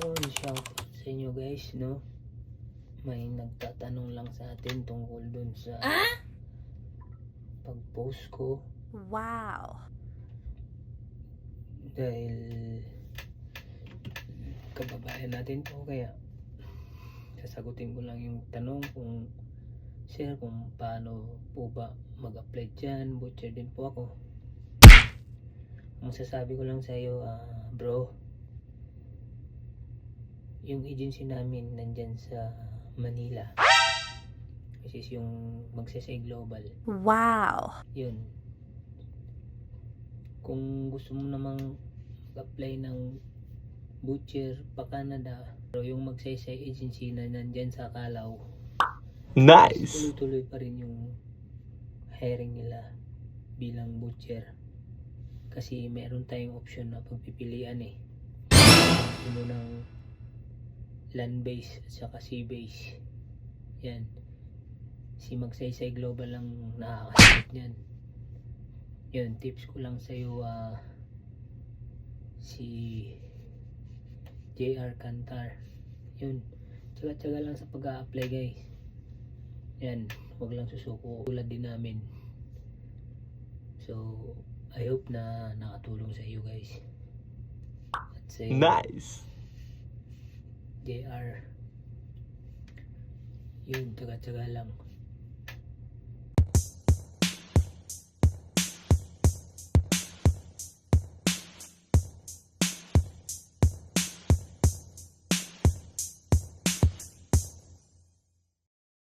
Yun, shout out sa inyo guys, no? May nagtatanong lang sa atin tungkol dun sa pag-post ko. Wow. Dahil kababayan natin to, kaya sasagutin ko lang yung tanong kung sir, kung paano po ba mag-apply dyan. Butcher din po ako. Ang masasabi ko lang sa iyo, bro, yung agency namin nandyan sa Manila, which is yung Magsaysay Global. Wow. Yun, kung gusto mo namang mag-apply ng butcher pa Canada, pero yung Magsaysay agency na nandyan sa Calao, Nice. tuloy-tuloy pa rin yung hiring nila bilang butcher, kasi meron tayong option na pagpipilian eh. Gusto mo ng land base at saka sea base, yan, si Magsaysay Global lang nakakasagot niyan. Yun, tips ko lang sa'yo, si JR Cantar, yun, tsaga-tsaga lang sa pag-a-apply guys. Yan, wag lang susuko tulad din namin. So I hope na nakatulong sa iyo guys. At sa iyo, Nice. JR, yun, tsaga-tsaga lang.